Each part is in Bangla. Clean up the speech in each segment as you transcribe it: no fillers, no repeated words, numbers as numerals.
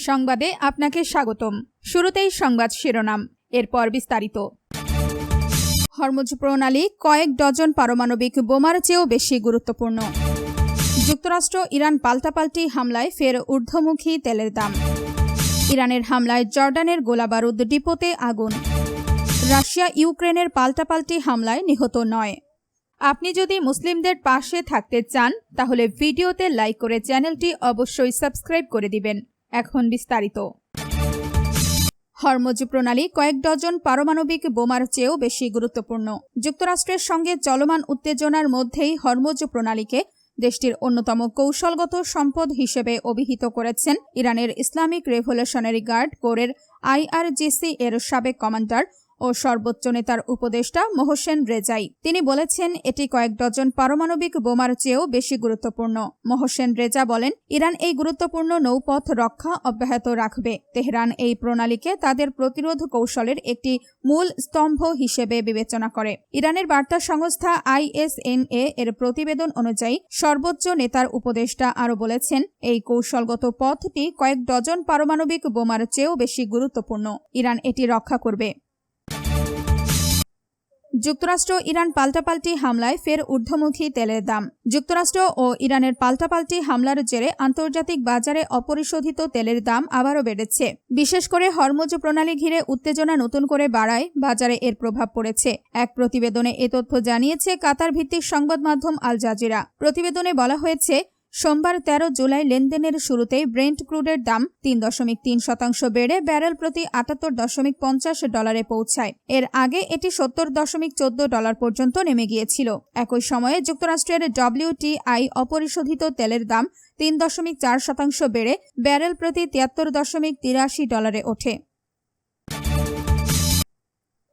সংবাদে আপনাকে স্বাগতম। শুরুতেই সংবাদ শিরোনাম, এরপর বিস্তারিত। হরমুজ প্রণালী কয়েক ডজন পারমাণবিক বোমার চেয়েও বেশি গুরুত্বপূর্ণ। যুক্তরাষ্ট্র ইরান পাল্টাপাল্টি হামলায় ফের ঊর্ধ্বমুখী তেলের দাম। ইরানের হামলায় জর্ডানের গোলাবারুদ ডিপোতে আগুন। রাশিয়া ইউক্রেনের পাল্টাপাল্টি হামলায় নিহত 9। আপনি যদি মুসলিমদের পাশে থাকতে চান তাহলে ভিডিওতে লাইক করে চ্যানেলটি অবশ্যই সাবস্ক্রাইব করে দিবেন। এখন বিস্তারিত। হরমুজ প্রণালী কয়েক ডজন পারমাণবিক বোমার চেয়েও বেশি গুরুত্বপূর্ণ। যুক্তরাষ্ট্রের সঙ্গে চলমান উত্তেজনার মধ্যেই হরমুজ প্রণালীকে দেশটির অন্যতম কৌশলগত সম্পদ হিসেবে অভিহিত করেছেন ইরানের ইসলামিক রেভলিউশনারি গার্ড কোরের IRGC এর সাবেক কমান্ডার ও সর্বোচ্চ নেতার উপদেষ্টা মোহসেন রেজাই। তিনি বলেছেন এটি কয়েক ডজন পারমাণবিক বোমার চেয়েও বেশি গুরুত্বপূর্ণ। মোহসেন রেজা বলেন, ইরান এই গুরুত্বপূর্ণ নৌপথ রক্ষা অব্যাহত রাখবে। তেহরান এই প্রণালীকে তাদের প্রতিরোধ কৌশলের একটি মূল স্তম্ভ হিসেবে বিবেচনা করে। ইরানের বার্তা সংস্থা ISNA এর প্রতিবেদন অনুযায়ী সর্বোচ্চ নেতার উপদেষ্টা আরও বলেছেন, এই কৌশলগত পথটি কয়েক ডজন পারমাণবিক বোমার চেয়েও বেশি গুরুত্বপূর্ণ। ইরান এটি রক্ষা করবে। যুক্তরাষ্ট্র ইরান পাল্টাপাল্টি হামলায় ফের ঊর্ধ্বমুখী তেলের দাম। যুক্তরাষ্ট্র ও ইরানের পাল্টাপাল্টি হামলার জেরে আন্তর্জাতিক বাজারে অপরিশোধিত তেলের দাম আবারও বেড়েছে। বিশেষ করে হরমুজ প্রণালী ঘিরে উত্তেজনা নতুন করে বাড়ায় বাজারে এর প্রভাব পড়েছে। এক প্রতিবেদনে এ তথ্য জানিয়েছে কাতার ভিত্তিক সংবাদ মাধ্যম আল জাজিরা। প্রতিবেদনে বলা হয়েছে, সোমবার 13 জুলাই লেনদেনের শুরুতেই ব্রেন্ট ক্রুডের দাম 3.3% বেড়ে ব্যারেল প্রতি $78.50 পৌঁছায়। এর আগে এটি $70.14 পর্যন্ত নেমে গিয়েছিল। একই সময়ে যুক্তরাষ্ট্রের WTI অপরিশোধিত তেলের দাম 3.4% বেড়ে ব্যারেল প্রতি $73.83 ওঠে।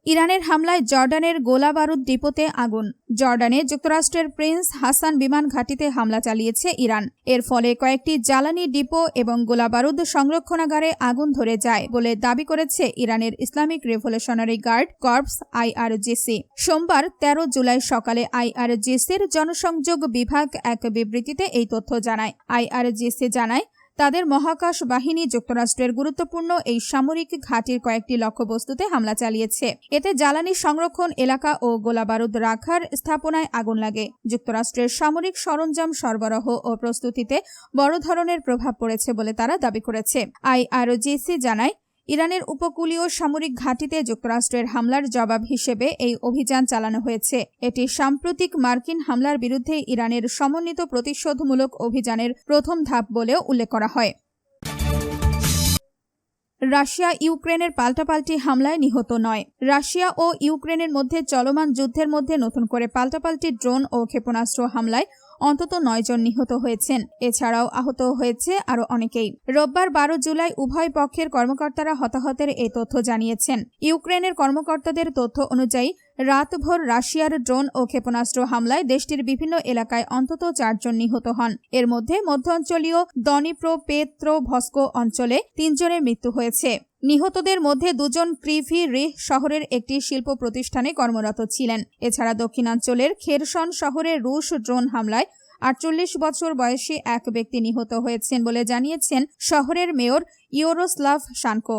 ইরানের হামলায় জর্ডানের গোলাবারুদ ডিপোতে আগুন। জর্ডানে যুক্তরাষ্ট্রের প্রিন্স হাসান বিমান ঘাঁটিতে হামলা চালিয়েছে ইরান। এর ফলে কয়েকটি জ্বালানি ডিপো এবং গোলাবারুদ সংরক্ষণাগারে আগুন ধরে যায় বলে দাবি করেছে ইরানের Islamic Revolutionary Guard Corps IRGC। সোমবার 13 জুলাই সকালে IRGCর জনসংযোগ বিভাগ এক বিবৃতিতে এই তথ্য জানায়। IRGC জানায়, তাদের মহাকাশ বাহিনী যুক্তরাষ্ট্রের গুরুত্বপূর্ণ এই সামরিক ঘাঁটির কয়েকটি লক্ষ্যবস্তুতে হামলা চালিয়েছে। এতে জ্বালানি সংরক্ষণ এলাকা ও গোলাবারুদ রাখার স্থাপনায় আগুন লাগে। যুক্তরাষ্ট্রের সামরিক সরঞ্জাম সরবরাহ ও প্রস্তুতিতে বড় ধরনের প্রভাব পড়েছে বলে তারা দাবি করেছে। IRGC জানায়, ইরানের উপকূলীয় সামরিক ঘাঁটিতে যুক্তরাষ্ট্রের হামলার জবাব হিসেবে এই অভিযান চালানো হয়েছে। এটি সাম্প্রতিক মার্কিন হামলার বিরুদ্ধে ইরানের সমন্বিত প্রতিশোধমূলক অভিযানের প্রথম ধাপ বলেও উল্লেখ করা হয়। রাশিয়া ইউক্রেনের পাল্টাপাল্টি হামলায় নিহত 9। রাশিয়া ও ইউক্রেনের মধ্যে চলমান যুদ্ধের মধ্যে নতুন করে পাল্টাপাল্টি ড্রোন ও ক্ষেপণাস্ত্র হামলায় অন্তত 9 জন নিহত হয়েছেন। এছাড়াও আহত হয়েছে আরও অনেকেই। রোববার 12 জুলাই উভয় পক্ষের কর্মকর্তারা হতাহতের এই তথ্য জানিয়েছেন। ইউক্রেনের কর্মকর্তাদের তথ্য অনুযায়ী রাতভর রাশিয়ার ড্রোন ও ক্ষেপণাস্ত্র হামলায় দেশটির বিভিন্ন এলাকায় অন্তত 4 জন নিহত হন। এর মধ্যে মধ্যাঞ্চলীয় দনিপ্রোপেত্রভস্ক অঞ্চলে 3 জনের মৃত্যু হয়েছে। নিহতদের মধ্যে 2 জন ক্রিভি রিহ শহরের একটি শিল্প প্রতিষ্ঠানে কর্মরত ছিলেন। এছাড়া দক্ষিণাঞ্চলের খেরসন শহরে রুশ ড্রোন হামলায় 48 বছর বয়সী এক ব্যক্তি নিহত হয়েছেন বলে জানিয়েছেন শহরের মেয়র ইয়ারোস্লাভ শানকো।